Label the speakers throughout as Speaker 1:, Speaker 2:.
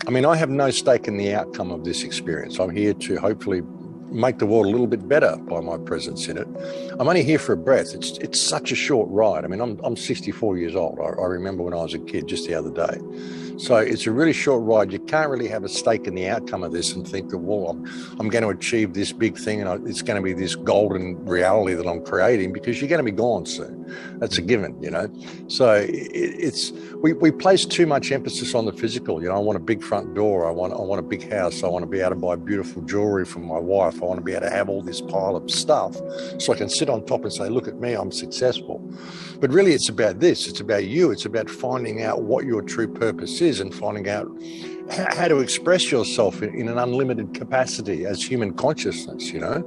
Speaker 1: I mean, I have no stake in the outcome of this experience. I'm here to hopefully make the world a little bit better by my presence in it. I'm only here for a breath. It's such a short ride. I mean, I'm 64 years old. I remember when I was a kid just the other day. So it's a really short ride. You can't really have a stake in the outcome of this and think that, well, I'm going to achieve this big thing and it's going to be this golden reality that I'm creating, because you're going to be gone soon. That's a given, you know. So we place too much emphasis on the physical. You know, I want a big front door. I want a big house. I want to be able to buy beautiful jewelry from my wife. I want to be able to have all this pile of stuff so I can sit on top and say, look at me, I'm successful. But really, it's about this. It's about you. It's about finding out what your true purpose is and finding out how to express yourself in an unlimited capacity as human consciousness, you know.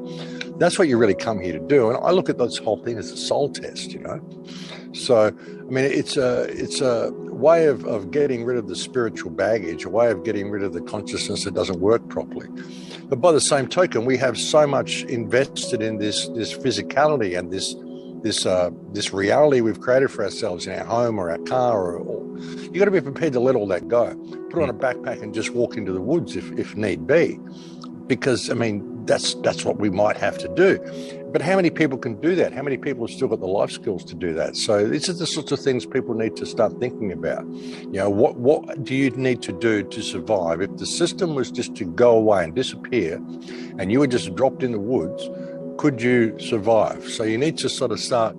Speaker 1: That's what you really come here to do. And I look at this whole thing as a soul test, you know. So, I mean, it's a way of getting rid of the spiritual baggage, a way of getting rid of the consciousness that doesn't work properly. But by the same token, we have so much invested in this physicality and this reality we've created for ourselves in our home or our car, or you got to be prepared to let all that go. Put on a backpack and just walk into the woods if need be, because I mean that's what we might have to do. But how many people can do that? How many people have still got the life skills to do that? So these are the sorts of things people need to start thinking about. You know, what do you need to do to survive? If the system was just to go away and disappear, and you were just dropped in the woods, could you survive? So you need to sort of start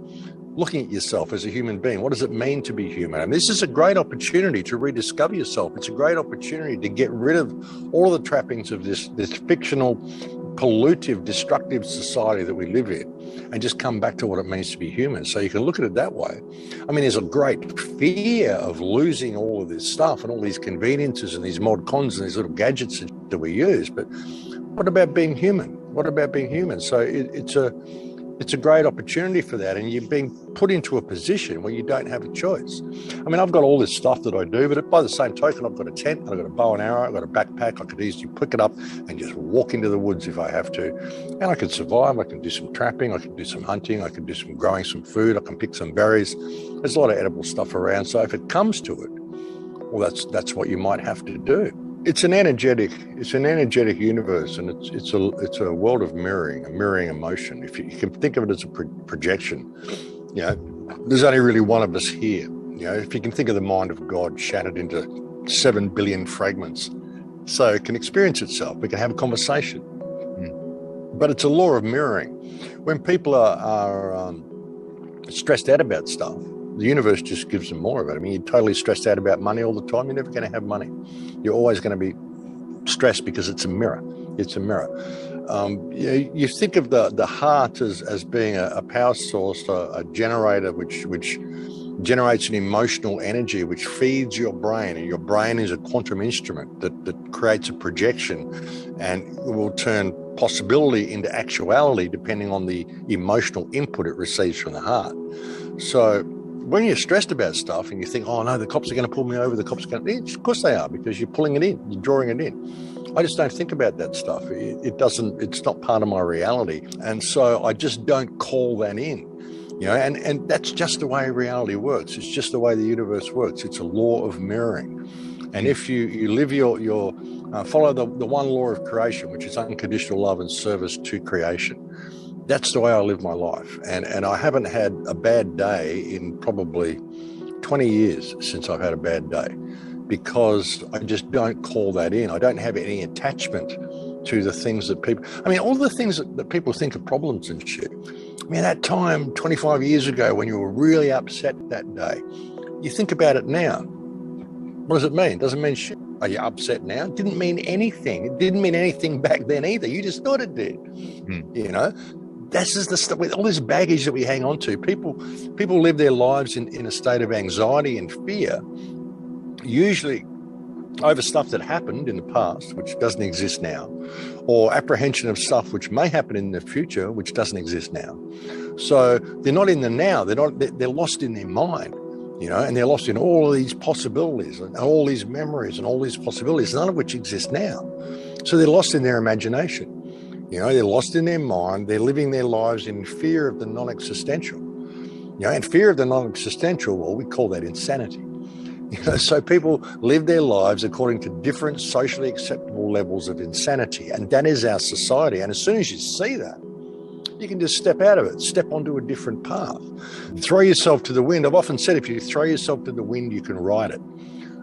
Speaker 1: looking at yourself as a human being. What does it mean to be human? And this is a great opportunity to rediscover yourself. It's a great opportunity to get rid of all of the trappings of this fictional, pollutive, destructive society that we live in and just come back to what it means to be human. So you can look at it that way. I mean, there's a great fear of losing all of this stuff and all these conveniences and these mod cons and these little gadgets that we use. But what about being human? What about being human? So it's a great opportunity for that, and you're being put into a position where you don't have a choice. I mean, I've got all this stuff that I do, but by the same token, I've got a tent, I've got a bow and arrow, I've got a backpack. I could easily pick it up and just walk into the woods if I have to. And I can survive. I can do some trapping. I can do some hunting. I can do some growing some food. I can pick some berries. There's a lot of edible stuff around. So if it comes to it, well, that's what you might have to do. It's an energetic universe, and it's a world of mirroring, a mirroring emotion. If you can think of it as a projection, you know, there's only really one of us here. You know, if you can think of the mind of God shattered into 7 billion fragments, so it can experience itself. We can have a conversation, but it's a law of mirroring. When people are stressed out about stuff, the universe just gives them more of it. I mean, you're totally stressed out about money all the time, you're never going to have money. You're always going to be stressed because it's a mirror. It's a mirror. You think of the heart as being a power source, a generator which generates an emotional energy which feeds your brain, and your brain is a quantum instrument that creates a projection and will turn possibility into actuality depending on the emotional input it receives from the heart. So when you're stressed about stuff and you think, oh no, the cops are going to pull me over, the cops are going to, of course they are, because you're pulling it in, you're drawing it in. I just don't think about that stuff. It's not part of my reality. And so I just don't call that in, you know, and that's just the way reality works. It's just the way the universe works. It's a law of mirroring. And if you live your follow the one law of creation, which is unconditional love and service to creation, that's the way I live my life. And I haven't had a bad day in probably 20 years since I've had a bad day, because I just don't call that in. I don't have any attachment to the things that people, I mean, all the things that people think are problems and shit. I mean, that time 25 years ago when you were really upset that day, you think about it now. What does it mean? It doesn't mean shit. Are you upset now? It didn't mean anything. It didn't mean anything back then either. You just thought it did. You know? This is the stuff with all this baggage that we hang on to. People live their lives in a state of anxiety and fear, usually over stuff that happened in the past, which doesn't exist now, or apprehension of stuff which may happen in the future, which doesn't exist now. So they're not in the now. They're lost in their mind, you know, and they're lost in all of these possibilities and all these memories and all these possibilities, none of which exist now. So they're lost in their imagination. You know, they're lost in their mind. They're living their lives in fear of the non-existential. You know, and fear of the non-existential, well, we call that insanity. So people live their lives according to different socially acceptable levels of insanity. And that is our society. And as soon as you see that, you can just step out of it, step onto a different path, throw yourself to the wind. I've often said, if you throw yourself to the wind, you can ride it.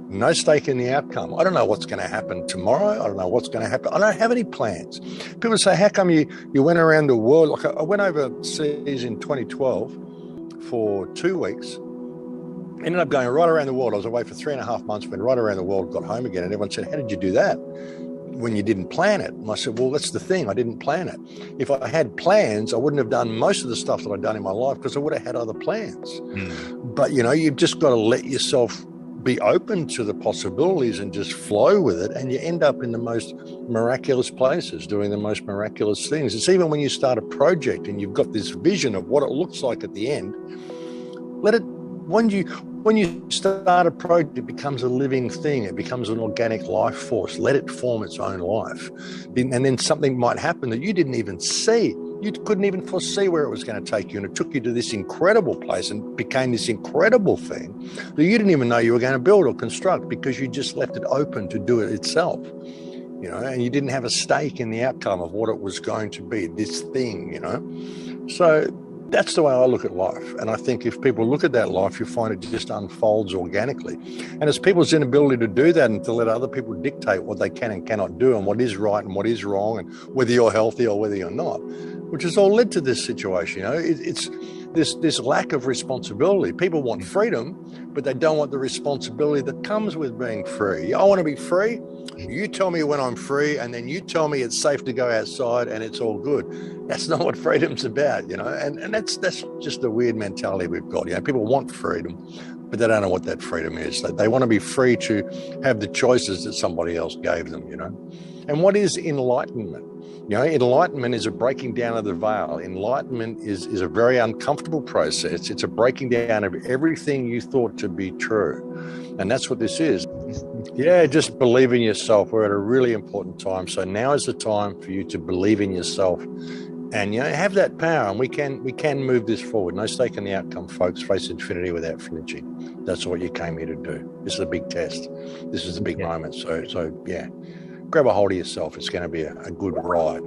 Speaker 1: No stake in the outcome. I don't know what's going to happen tomorrow. I don't know what's going to happen. I don't have any plans. People say, how come you went around the world? Like I went overseas in 2012 for 2 weeks. Ended up going right around the world. I was away for 3.5 months, went right around the world, got home again. And everyone said, how did you do that when you didn't plan it? And I said, well, that's the thing. I didn't plan it. If I had plans, I wouldn't have done most of the stuff that I'd done in my life because I would have had other plans. But, you've just got to let yourself be open to the possibilities and just flow with it. And you end up in the most miraculous places, doing the most miraculous things. It's even when you start a project and you've got this vision of what it looks like at the end, let it, when you start a project, it becomes a living thing. It becomes an organic life force. Let it form its own life. And then something might happen that you didn't even see. You couldn't even foresee where it was going to take you. And it took you to this incredible place and became this incredible thing that you didn't even know you were going to build or construct because you just left it open to do it itself. And you didn't have a stake in the outcome of what it was going to be, this thing, So that's the way I look at life. And I think if people look at that life, you find it just unfolds organically. And it's people's inability to do that and to let other people dictate what they can and cannot do and what is right and what is wrong and whether you're healthy or whether you're not, which has all led to this situation. It's this lack of responsibility. People want freedom, but they don't want the responsibility that comes with being free. I want to be free. You tell me when I'm free, and then you tell me it's safe to go outside and it's all good. That's not what freedom's about, and that's just the weird mentality we've got. People want freedom, but they don't know what that freedom is. They want to be free to have the choices that somebody else gave them, And what is enlightenment? Enlightenment is a breaking down of the veil. Enlightenment is a very uncomfortable process. It's a breaking down of everything you thought to be true. And that's what this is. Yeah, just believe in yourself. We're at a really important time. So now is the time for you to believe in yourself and have that power. And we can move this forward. No stake in the outcome, folks. Face infinity without flinching. That's what you came here to do. This is a big test. This is a big moment. So yeah, grab a hold of yourself. It's going to be a good ride.